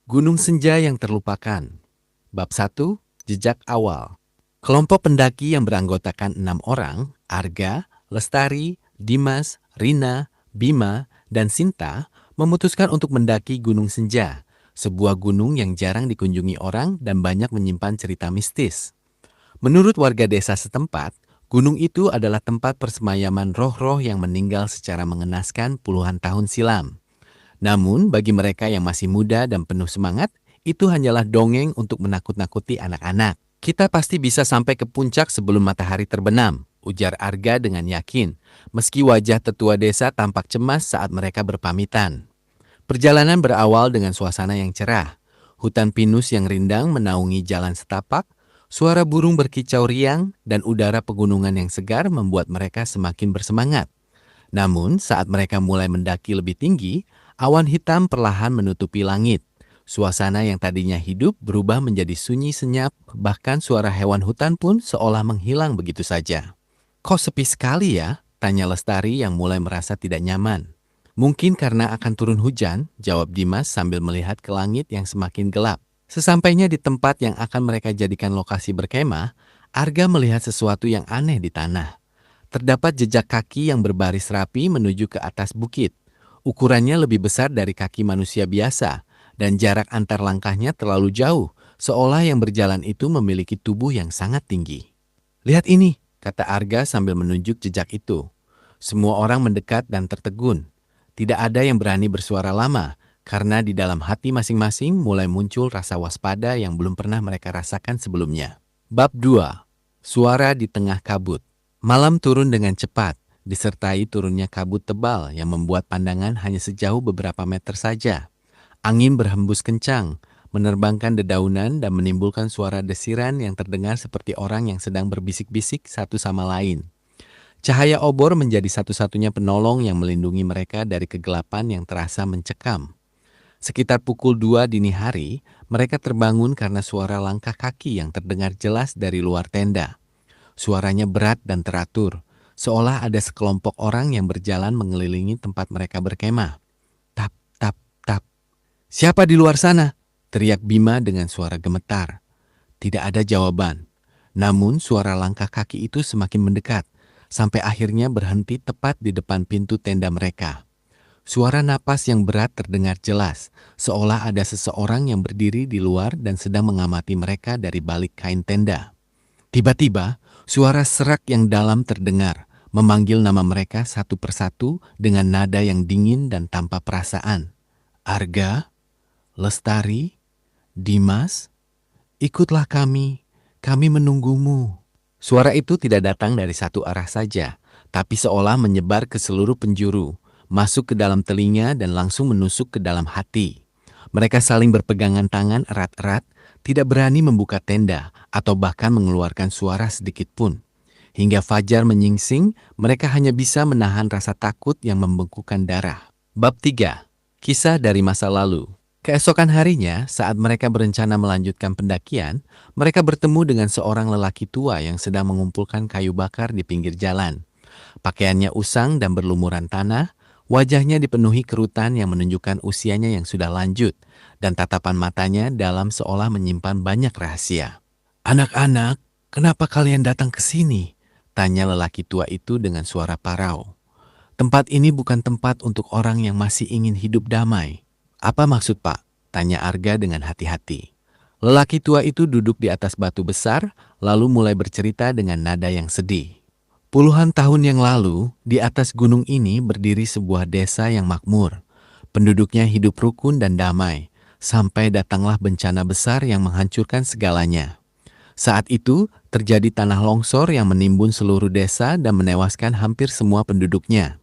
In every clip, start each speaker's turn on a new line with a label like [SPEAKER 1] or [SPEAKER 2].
[SPEAKER 1] Gunung Senja yang terlupakan. Bab 1, Jejak Awal. Kelompok pendaki yang beranggotakan 6 orang, Arga, Lestari, Dimas, Rina, Bima, dan Sinta, memutuskan untuk mendaki Gunung Senja, sebuah gunung yang jarang dikunjungi orang dan banyak menyimpan cerita mistis. Menurut warga desa setempat, gunung itu adalah tempat persemayaman roh-roh yang meninggal secara mengenaskan puluhan tahun silam. Namun, bagi mereka yang masih muda dan penuh semangat, itu hanyalah dongeng untuk menakut-nakuti anak-anak. Kita pasti bisa sampai ke puncak sebelum matahari terbenam, ujar Arga dengan yakin, meski wajah tetua desa tampak cemas saat mereka berpamitan. Perjalanan berawal dengan suasana yang cerah. Hutan pinus yang rindang menaungi jalan setapak, suara burung berkicau riang, dan udara pegunungan yang segar membuat mereka semakin bersemangat. Namun, saat mereka mulai mendaki lebih tinggi, awan hitam perlahan menutupi langit. Suasana yang tadinya hidup berubah menjadi sunyi senyap, bahkan suara hewan hutan pun seolah menghilang begitu saja. "Kok sepi sekali ya?" tanya Lestari yang mulai merasa tidak nyaman. "Mungkin karena akan turun hujan," jawab Dimas sambil melihat ke langit yang semakin gelap. Sesampainya di tempat yang akan mereka jadikan lokasi berkemah, Arga melihat sesuatu yang aneh di tanah. Terdapat jejak kaki yang berbaris rapi menuju ke atas bukit. Ukurannya lebih besar dari kaki manusia biasa, dan jarak antar langkahnya terlalu jauh, seolah yang berjalan itu memiliki tubuh yang sangat tinggi. "Lihat ini," kata Arga sambil menunjuk jejak itu. Semua orang mendekat dan tertegun. Tidak ada yang berani bersuara lama, karena di dalam hati masing-masing mulai muncul rasa waspada yang belum pernah mereka rasakan sebelumnya. Bab 2. Suara di tengah kabut. Malam turun dengan cepat, disertai turunnya kabut tebal yang membuat pandangan hanya sejauh beberapa meter saja. Angin berhembus kencang, menerbangkan dedaunan dan menimbulkan suara desiran yang terdengar seperti orang yang sedang berbisik-bisik satu sama lain. Cahaya obor menjadi satu-satunya penolong yang melindungi mereka dari kegelapan yang terasa mencekam. Sekitar pukul 2 dini hari, mereka terbangun karena suara langkah kaki yang terdengar jelas dari luar tenda. Suaranya berat dan teratur, seolah ada sekelompok orang yang berjalan mengelilingi tempat mereka berkemah. Tap, tap, tap. "Siapa di luar sana?" teriak Bima dengan suara gemetar. Tidak ada jawaban. Namun suara langkah kaki itu semakin mendekat, sampai akhirnya berhenti tepat di depan pintu tenda mereka. Suara napas yang berat terdengar jelas, seolah ada seseorang yang berdiri di luar dan sedang mengamati mereka dari balik kain tenda. Tiba-tiba, suara serak yang dalam terdengar, memanggil nama mereka satu persatu dengan nada yang dingin dan tanpa perasaan. "Arga, Lestari, Dimas, ikutlah kami menunggumu." Suara itu tidak datang dari satu arah saja, tapi seolah menyebar ke seluruh penjuru, masuk ke dalam telinga dan langsung menusuk ke dalam hati. Mereka saling berpegangan tangan erat-erat, tidak berani membuka tenda atau bahkan mengeluarkan suara sedikit pun. Hingga fajar menyingsing, mereka hanya bisa menahan rasa takut yang membengkakkan darah. Bab 3. Kisah dari masa lalu. Keesokan harinya, saat mereka berencana melanjutkan pendakian, mereka bertemu dengan seorang lelaki tua yang sedang mengumpulkan kayu bakar di pinggir jalan. Pakaiannya usang dan berlumuran tanah, wajahnya dipenuhi kerutan yang menunjukkan usianya yang sudah lanjut, dan tatapan matanya dalam seolah menyimpan banyak rahasia. "Anak-anak, kenapa kalian datang ke sini?" tanya lelaki tua itu dengan suara parau. "Tempat ini bukan tempat untuk orang yang masih ingin hidup damai." "Apa maksud Pak?" tanya Arga dengan hati-hati. Lelaki tua itu duduk di atas batu besar, lalu mulai bercerita dengan nada yang sedih. "Puluhan tahun yang lalu, di atas gunung ini berdiri sebuah desa yang makmur. Penduduknya hidup rukun dan damai, sampai datanglah bencana besar yang menghancurkan segalanya. Saat itu, terjadi tanah longsor yang menimbun seluruh desa dan menewaskan hampir semua penduduknya.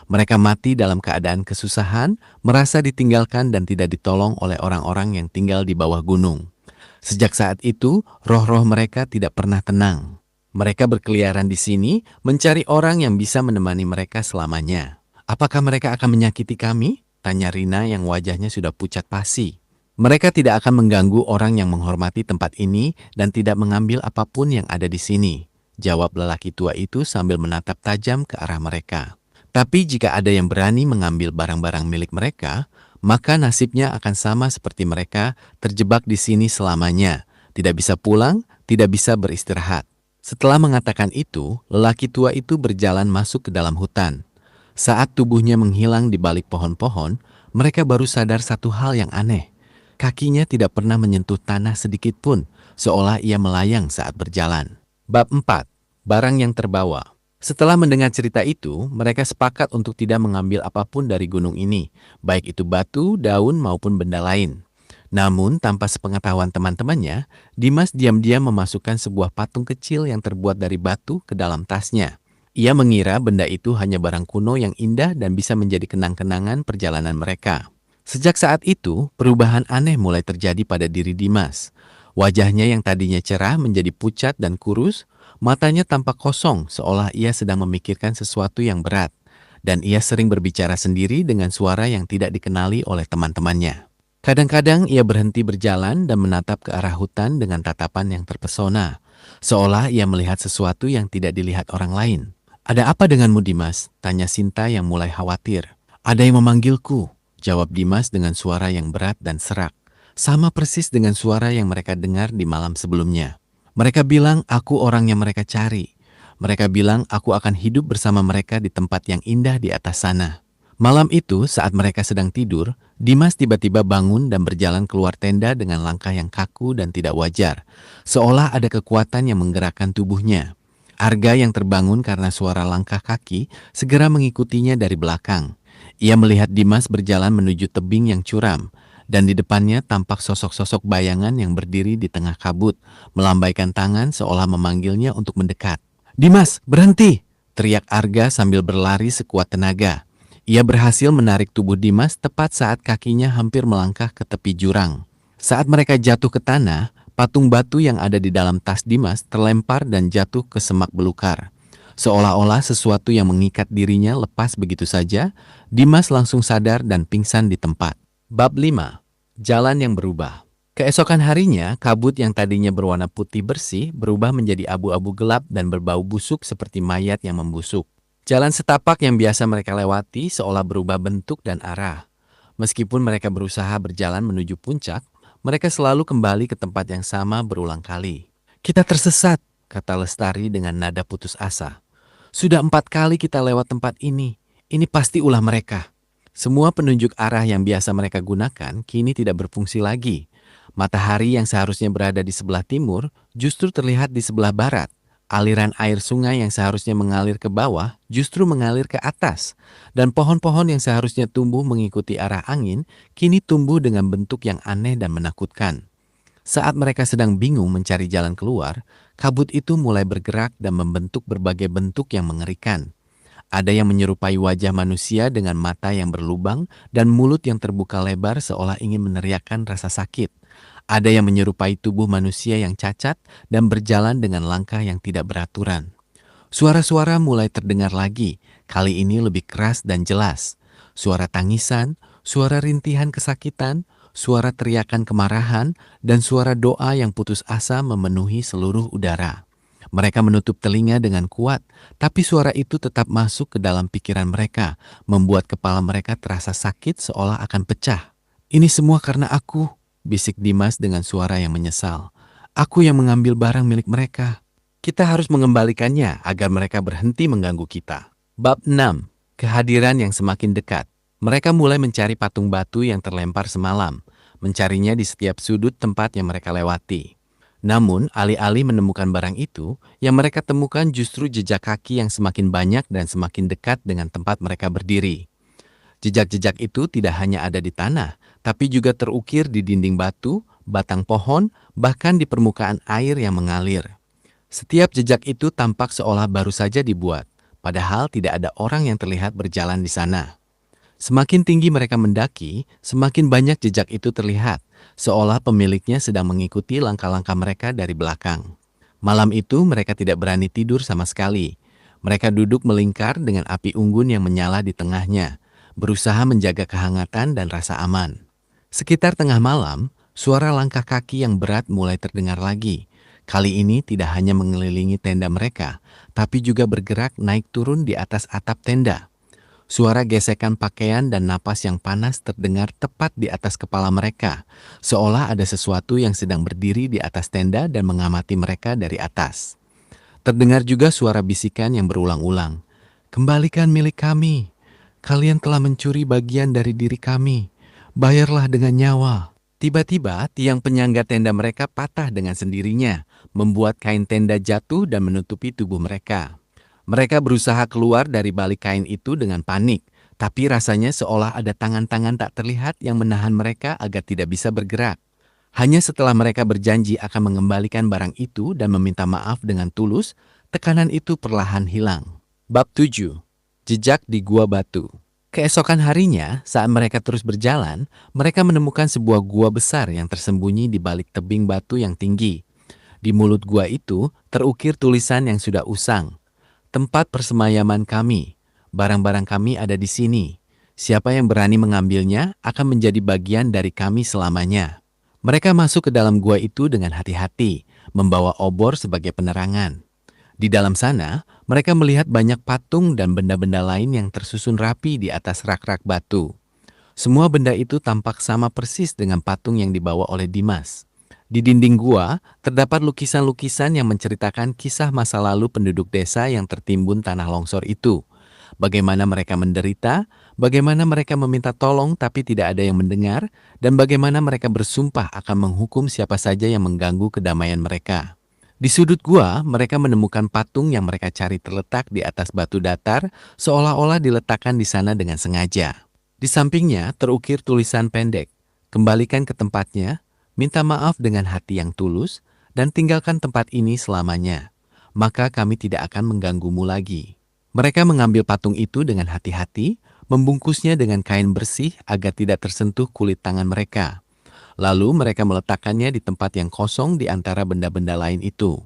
[SPEAKER 1] Mereka mati dalam keadaan kesusahan, merasa ditinggalkan dan tidak ditolong oleh orang-orang yang tinggal di bawah gunung. Sejak saat itu, roh-roh mereka tidak pernah tenang. Mereka berkeliaran di sini, mencari orang yang bisa menemani mereka selamanya." "Apakah mereka akan menyakiti kami?" tanya Rina yang wajahnya sudah pucat pasi. "Mereka tidak akan mengganggu orang yang menghormati tempat ini dan tidak mengambil apapun yang ada di sini," jawab lelaki tua itu sambil menatap tajam ke arah mereka. "Tapi jika ada yang berani mengambil barang-barang milik mereka, maka nasibnya akan sama seperti mereka, terjebak di sini selamanya, tidak bisa pulang, tidak bisa beristirahat. Setelah mengatakan itu, lelaki tua itu berjalan masuk ke dalam hutan. Saat tubuhnya menghilang di balik pohon-pohon, mereka baru sadar satu hal yang aneh. Kakinya tidak pernah menyentuh tanah sedikit pun, seolah ia melayang saat berjalan. Bab 4. Barang yang terbawa. Setelah mendengar cerita itu, mereka sepakat untuk tidak mengambil apapun dari gunung ini, baik itu batu, daun, maupun benda lain. Namun, tanpa sepengetahuan teman-temannya, Dimas diam-diam memasukkan sebuah patung kecil yang terbuat dari batu ke dalam tasnya. Ia mengira benda itu hanya barang kuno yang indah dan bisa menjadi kenang-kenangan perjalanan mereka. Sejak saat itu, perubahan aneh mulai terjadi pada diri Dimas. Wajahnya yang tadinya cerah menjadi pucat dan kurus, matanya tampak kosong seolah ia sedang memikirkan sesuatu yang berat, dan ia sering berbicara sendiri dengan suara yang tidak dikenali oleh teman-temannya. Kadang-kadang ia berhenti berjalan dan menatap ke arah hutan dengan tatapan yang terpesona, seolah ia melihat sesuatu yang tidak dilihat orang lain. "Ada apa denganmu, Dimas?" tanya Sinta yang mulai khawatir. "Ada yang memanggilku," jawab Dimas dengan suara yang berat dan serak, sama persis dengan suara yang mereka dengar di malam sebelumnya. "Mereka bilang aku orang yang mereka cari. Mereka bilang aku akan hidup bersama mereka di tempat yang indah di atas sana." Malam itu, saat mereka sedang tidur, Dimas tiba-tiba bangun dan berjalan keluar tenda dengan langkah yang kaku dan tidak wajar, seolah ada kekuatan yang menggerakkan tubuhnya. Arga yang terbangun karena suara langkah kaki segera mengikutinya dari belakang. Ia melihat Dimas berjalan menuju tebing yang curam, dan di depannya tampak sosok-sosok bayangan yang berdiri di tengah kabut, melambaikan tangan seolah memanggilnya untuk mendekat. "Dimas, berhenti!" teriak Arga sambil berlari sekuat tenaga. Ia berhasil menarik tubuh Dimas tepat saat kakinya hampir melangkah ke tepi jurang. Saat mereka jatuh ke tanah, patung batu yang ada di dalam tas Dimas terlempar dan jatuh ke semak belukar. Seolah-olah sesuatu yang mengikat dirinya lepas begitu saja, Dimas langsung sadar dan pingsan di tempat. Bab 5. Jalan yang berubah. Keesokan harinya, kabut yang tadinya berwarna putih bersih berubah menjadi abu-abu gelap dan berbau busuk seperti mayat yang membusuk. Jalan setapak yang biasa mereka lewati seolah berubah bentuk dan arah. Meskipun mereka berusaha berjalan menuju puncak, mereka selalu kembali ke tempat yang sama berulang kali. "Kita tersesat," kata Lestari dengan nada putus asa. "Sudah 4 kali kita lewat tempat ini. Ini pasti ulah mereka." Semua penunjuk arah yang biasa mereka gunakan kini tidak berfungsi lagi. Matahari yang seharusnya berada di sebelah timur justru terlihat di sebelah barat. Aliran air sungai yang seharusnya mengalir ke bawah justru mengalir ke atas. Dan pohon-pohon yang seharusnya tumbuh mengikuti arah angin kini tumbuh dengan bentuk yang aneh dan menakutkan. Saat mereka sedang bingung mencari jalan keluar, kabut itu mulai bergerak dan membentuk berbagai bentuk yang mengerikan. Ada yang menyerupai wajah manusia dengan mata yang berlubang dan mulut yang terbuka lebar seolah ingin meneriakkan rasa sakit. Ada yang menyerupai tubuh manusia yang cacat dan berjalan dengan langkah yang tidak beraturan. Suara-suara mulai terdengar lagi, kali ini lebih keras dan jelas. Suara tangisan, suara rintihan kesakitan, suara teriakan kemarahan, dan suara doa yang putus asa memenuhi seluruh udara. Mereka menutup telinga dengan kuat, tapi suara itu tetap masuk ke dalam pikiran mereka, membuat kepala mereka terasa sakit seolah akan pecah. "Ini semua karena aku," bisik Dimas dengan suara yang menyesal. "Aku yang mengambil barang milik mereka. Kita harus mengembalikannya agar mereka berhenti mengganggu kita." Bab 6. Kehadiran yang semakin dekat. Mereka mulai mencari patung batu yang terlempar semalam, mencarinya di setiap sudut tempat yang mereka lewati. Namun, alih-alih menemukan barang itu, yang mereka temukan justru jejak kaki yang semakin banyak dan semakin dekat dengan tempat mereka berdiri. Jejak-jejak itu tidak hanya ada di tanah, tapi juga terukir di dinding batu, batang pohon, bahkan di permukaan air yang mengalir. Setiap jejak itu tampak seolah baru saja dibuat, padahal tidak ada orang yang terlihat berjalan di sana. Semakin tinggi mereka mendaki, semakin banyak jejak itu terlihat, seolah pemiliknya sedang mengikuti langkah-langkah mereka dari belakang. Malam itu mereka tidak berani tidur sama sekali. Mereka duduk melingkar dengan api unggun yang menyala di tengahnya, berusaha menjaga kehangatan dan rasa aman. Sekitar tengah malam, suara langkah kaki yang berat mulai terdengar lagi. Kali ini tidak hanya mengelilingi tenda mereka, tapi juga bergerak naik turun di atas atap tenda. Suara gesekan pakaian dan napas yang panas terdengar tepat di atas kepala mereka, seolah ada sesuatu yang sedang berdiri di atas tenda dan mengamati mereka dari atas. Terdengar juga suara bisikan yang berulang-ulang. "Kembalikan milik kami. Kalian telah mencuri bagian dari diri kami. Bayarlah dengan nyawa." Tiba-tiba, tiang penyangga tenda mereka patah dengan sendirinya, membuat kain tenda jatuh dan menutupi tubuh mereka. Mereka berusaha keluar dari balik kain itu dengan panik, tapi rasanya seolah ada tangan-tangan tak terlihat yang menahan mereka agar tidak bisa bergerak. Hanya setelah mereka berjanji akan mengembalikan barang itu dan meminta maaf dengan tulus, tekanan itu perlahan hilang. Bab 7. Jejak di Gua Batu. Keesokan harinya, saat mereka terus berjalan, mereka menemukan sebuah gua besar yang tersembunyi di balik tebing batu yang tinggi. Di mulut gua itu terukir tulisan yang sudah usang. "Tempat persemayaman kami. Barang-barang kami ada di sini. Siapa yang berani mengambilnya akan menjadi bagian dari kami selamanya." Mereka masuk ke dalam gua itu dengan hati-hati, membawa obor sebagai penerangan. Di dalam sana, mereka melihat banyak patung dan benda-benda lain yang tersusun rapi di atas rak-rak batu. Semua benda itu tampak sama persis dengan patung yang dibawa oleh Dimas. Di dinding gua, terdapat lukisan-lukisan yang menceritakan kisah masa lalu penduduk desa yang tertimbun tanah longsor itu. Bagaimana mereka menderita, bagaimana mereka meminta tolong tapi tidak ada yang mendengar, dan bagaimana mereka bersumpah akan menghukum siapa saja yang mengganggu kedamaian mereka. Di sudut gua, mereka menemukan patung yang mereka cari terletak di atas batu datar, seolah-olah diletakkan di sana dengan sengaja. Di sampingnya terukir tulisan pendek, "Kembalikan ke tempatnya, minta maaf dengan hati yang tulus, dan tinggalkan tempat ini selamanya. Maka kami tidak akan mengganggumu lagi." Mereka mengambil patung itu dengan hati-hati, membungkusnya dengan kain bersih agar tidak tersentuh kulit tangan mereka. Lalu mereka meletakkannya di tempat yang kosong di antara benda-benda lain itu.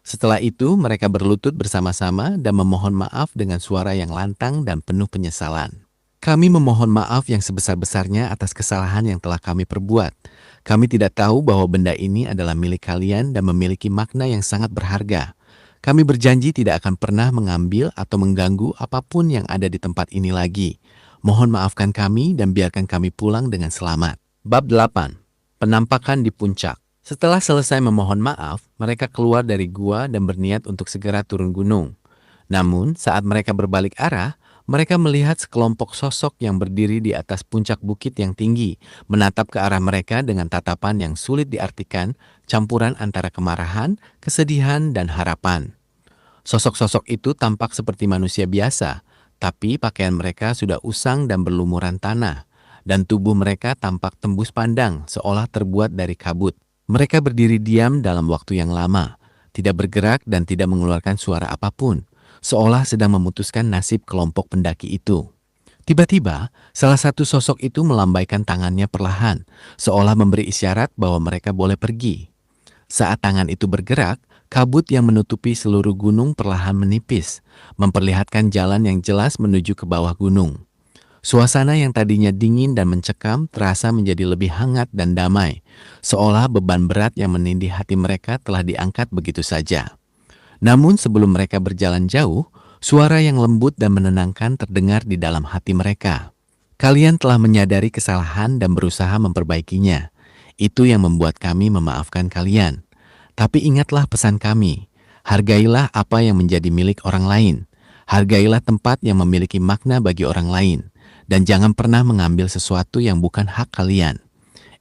[SPEAKER 1] Setelah itu mereka berlutut bersama-sama dan memohon maaf dengan suara yang lantang dan penuh penyesalan. "Kami memohon maaf yang sebesar-besarnya atas kesalahan yang telah kami perbuat. Kami tidak tahu bahwa benda ini adalah milik kalian dan memiliki makna yang sangat berharga. Kami berjanji tidak akan pernah mengambil atau mengganggu apapun yang ada di tempat ini lagi. Mohon maafkan kami dan biarkan kami pulang dengan selamat." Bab 8. Penampakan di puncak. Setelah selesai memohon maaf, mereka keluar dari gua dan berniat untuk segera turun gunung. Namun, saat mereka berbalik arah, mereka melihat sekelompok sosok yang berdiri di atas puncak bukit yang tinggi, menatap ke arah mereka dengan tatapan yang sulit diartikan, campuran antara kemarahan, kesedihan, dan harapan. Sosok-sosok itu tampak seperti manusia biasa, tapi pakaian mereka sudah usang dan berlumuran tanah, dan tubuh mereka tampak tembus pandang seolah terbuat dari kabut. Mereka berdiri diam dalam waktu yang lama, tidak bergerak dan tidak mengeluarkan suara apapun, seolah sedang memutuskan nasib kelompok pendaki itu. Tiba-tiba, salah satu sosok itu melambaikan tangannya perlahan, seolah memberi isyarat bahwa mereka boleh pergi. Saat tangan itu bergerak, kabut yang menutupi seluruh gunung perlahan menipis, memperlihatkan jalan yang jelas menuju ke bawah gunung. Suasana yang tadinya dingin dan mencekam terasa menjadi lebih hangat dan damai, seolah beban berat yang menindih hati mereka telah diangkat begitu saja. Namun sebelum mereka berjalan jauh, suara yang lembut dan menenangkan terdengar di dalam hati mereka. "Kalian telah menyadari kesalahan dan berusaha memperbaikinya. Itu yang membuat kami memaafkan kalian. Tapi ingatlah pesan kami, hargailah apa yang menjadi milik orang lain. Hargailah tempat yang memiliki makna bagi orang lain. Dan jangan pernah mengambil sesuatu yang bukan hak kalian.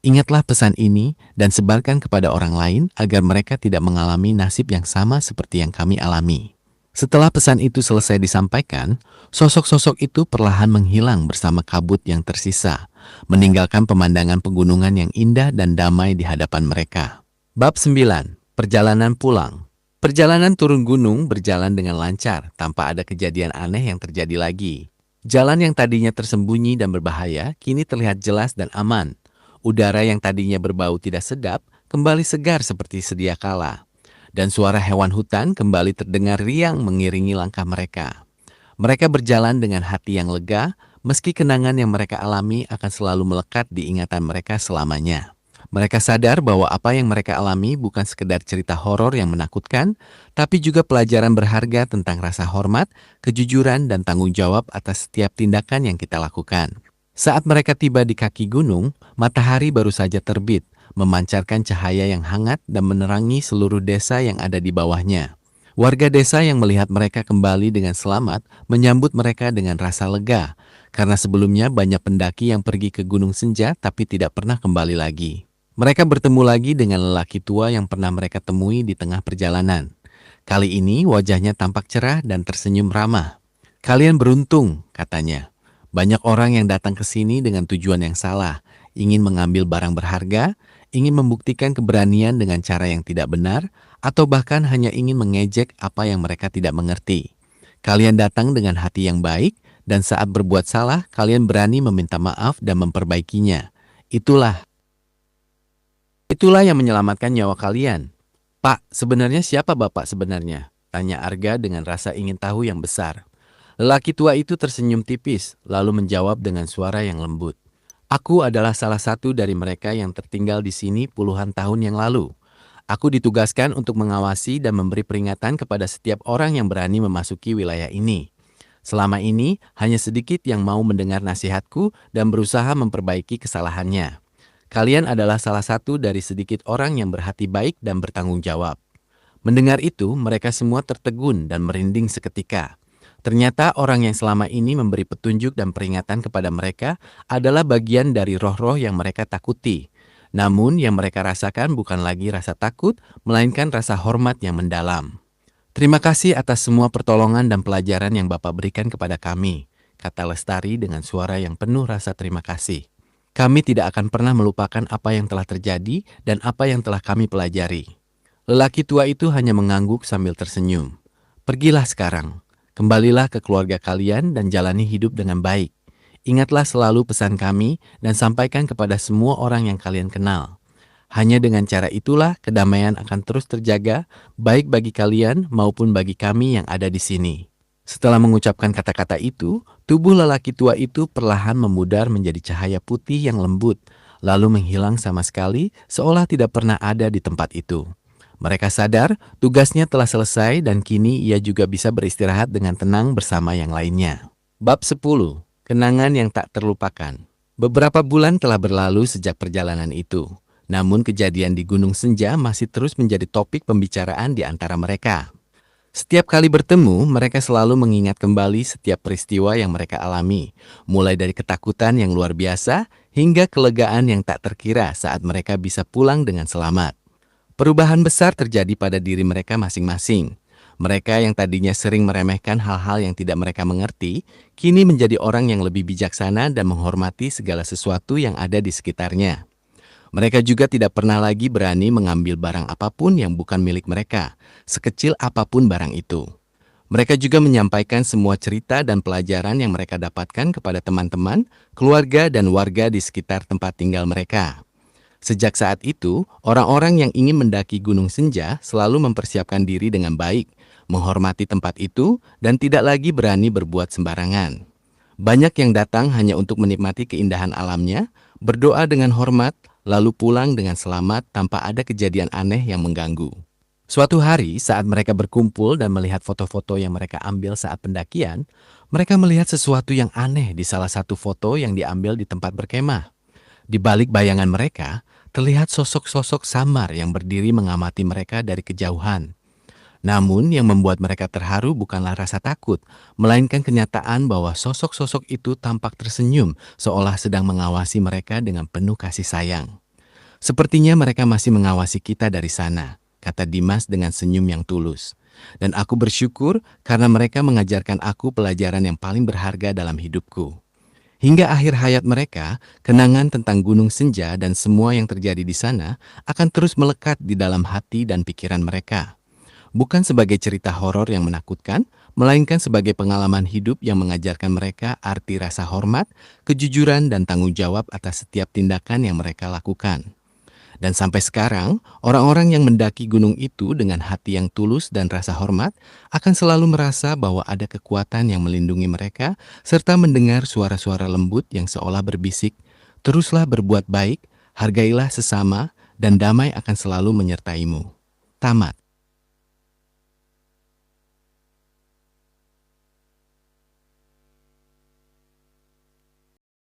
[SPEAKER 1] Ingatlah pesan ini dan sebarkan kepada orang lain agar mereka tidak mengalami nasib yang sama seperti yang kami alami." Setelah pesan itu selesai disampaikan, sosok-sosok itu perlahan menghilang bersama kabut yang tersisa, meninggalkan pemandangan pegunungan yang indah dan damai di hadapan mereka. Bab 9. Perjalanan pulang. Perjalanan turun gunung berjalan dengan lancar tanpa ada kejadian aneh yang terjadi lagi. Jalan yang tadinya tersembunyi dan berbahaya kini terlihat jelas dan aman. Udara yang tadinya berbau tidak sedap kembali segar seperti sedia kala. Dan suara hewan hutan kembali terdengar riang mengiringi langkah mereka. Mereka berjalan dengan hati yang lega, meski kenangan yang mereka alami akan selalu melekat di ingatan mereka selamanya. Mereka sadar bahwa apa yang mereka alami bukan sekedar cerita horor yang menakutkan, tapi juga pelajaran berharga tentang rasa hormat, kejujuran, dan tanggung jawab atas setiap tindakan yang kita lakukan. Saat mereka tiba di kaki gunung, matahari baru saja terbit, memancarkan cahaya yang hangat dan menerangi seluruh desa yang ada di bawahnya. Warga desa yang melihat mereka kembali dengan selamat menyambut mereka dengan rasa lega, karena sebelumnya banyak pendaki yang pergi ke Gunung Senja tapi tidak pernah kembali lagi. Mereka bertemu lagi dengan lelaki tua yang pernah mereka temui di tengah perjalanan. Kali ini wajahnya tampak cerah dan tersenyum ramah. "Kalian beruntung," katanya. "Banyak orang yang datang ke sini dengan tujuan yang salah, ingin mengambil barang berharga, ingin membuktikan keberanian dengan cara yang tidak benar, atau bahkan hanya ingin mengejek apa yang mereka tidak mengerti. Kalian datang dengan hati yang baik, dan saat berbuat salah, kalian berani meminta maaf dan memperbaikinya. Itulah yang menyelamatkan nyawa kalian." "Pak, sebenarnya siapa Bapak sebenarnya?" tanya Arga dengan rasa ingin tahu yang besar. Lelaki tua itu tersenyum tipis, lalu menjawab dengan suara yang lembut. "Aku adalah salah satu dari mereka yang tertinggal di sini puluhan tahun yang lalu. Aku ditugaskan untuk mengawasi dan memberi peringatan kepada setiap orang yang berani memasuki wilayah ini. Selama ini, hanya sedikit yang mau mendengar nasihatku dan berusaha memperbaiki kesalahannya. Kalian adalah salah satu dari sedikit orang yang berhati baik dan bertanggung jawab." Mendengar itu, mereka semua tertegun dan merinding seketika. Ternyata orang yang selama ini memberi petunjuk dan peringatan kepada mereka adalah bagian dari roh-roh yang mereka takuti. Namun yang mereka rasakan bukan lagi rasa takut, melainkan rasa hormat yang mendalam. "Terima kasih atas semua pertolongan dan pelajaran yang Bapak berikan kepada kami," kata Lestari dengan suara yang penuh rasa terima kasih. "Kami tidak akan pernah melupakan apa yang telah terjadi dan apa yang telah kami pelajari." Lelaki tua itu hanya mengangguk sambil tersenyum. "Pergilah sekarang. Kembalilah ke keluarga kalian dan jalani hidup dengan baik. Ingatlah selalu pesan kami dan sampaikan kepada semua orang yang kalian kenal. Hanya dengan cara itulah kedamaian akan terus terjaga, baik bagi kalian maupun bagi kami yang ada di sini." Setelah mengucapkan kata-kata itu, tubuh lelaki tua itu perlahan memudar menjadi cahaya putih yang lembut, lalu menghilang sama sekali seolah tidak pernah ada di tempat itu. Mereka sadar tugasnya telah selesai dan kini ia juga bisa beristirahat dengan tenang bersama yang lainnya. Bab 10. Kenangan yang tak terlupakan. Beberapa bulan telah berlalu sejak perjalanan itu. Namun kejadian di Gunung Senja masih terus menjadi topik pembicaraan di antara mereka. Setiap kali bertemu, mereka selalu mengingat kembali setiap peristiwa yang mereka alami, mulai dari ketakutan yang luar biasa hingga kelegaan yang tak terkira saat mereka bisa pulang dengan selamat. Perubahan besar terjadi pada diri mereka masing-masing. Mereka yang tadinya sering meremehkan hal-hal yang tidak mereka mengerti, kini menjadi orang yang lebih bijaksana dan menghormati segala sesuatu yang ada di sekitarnya. Mereka juga tidak pernah lagi berani mengambil barang apapun yang bukan milik mereka, sekecil apapun barang itu. Mereka juga menyampaikan semua cerita dan pelajaran yang mereka dapatkan kepada teman-teman, keluarga, dan warga di sekitar tempat tinggal mereka. Sejak saat itu, orang-orang yang ingin mendaki Gunung Senja selalu mempersiapkan diri dengan baik, menghormati tempat itu, dan tidak lagi berani berbuat sembarangan. Banyak yang datang hanya untuk menikmati keindahan alamnya, berdoa dengan hormat, lalu pulang dengan selamat tanpa ada kejadian aneh yang mengganggu. Suatu hari, saat mereka berkumpul dan melihat foto-foto yang mereka ambil saat pendakian, mereka melihat sesuatu yang aneh di salah satu foto yang diambil di tempat berkemah. Di balik bayangan mereka, terlihat sosok-sosok samar yang berdiri mengamati mereka dari kejauhan. Namun yang membuat mereka terharu bukanlah rasa takut, melainkan kenyataan bahwa sosok-sosok itu tampak tersenyum seolah sedang mengawasi mereka dengan penuh kasih sayang. "Sepertinya mereka masih mengawasi kita dari sana," kata Dimas dengan senyum yang tulus. "Dan aku bersyukur karena mereka mengajarkan aku pelajaran yang paling berharga dalam hidupku." Hingga akhir hayat mereka, kenangan tentang Gunung Senja dan semua yang terjadi di sana akan terus melekat di dalam hati dan pikiran mereka. Bukan sebagai cerita horor yang menakutkan, melainkan sebagai pengalaman hidup yang mengajarkan mereka arti rasa hormat, kejujuran, dan tanggung jawab atas setiap tindakan yang mereka lakukan. Dan sampai sekarang, orang-orang yang mendaki gunung itu dengan hati yang tulus dan rasa hormat akan selalu merasa bahwa ada kekuatan yang melindungi mereka, serta mendengar suara-suara lembut yang seolah berbisik, "Teruslah berbuat baik, hargailah sesama, dan damai akan selalu menyertaimu. Tamat.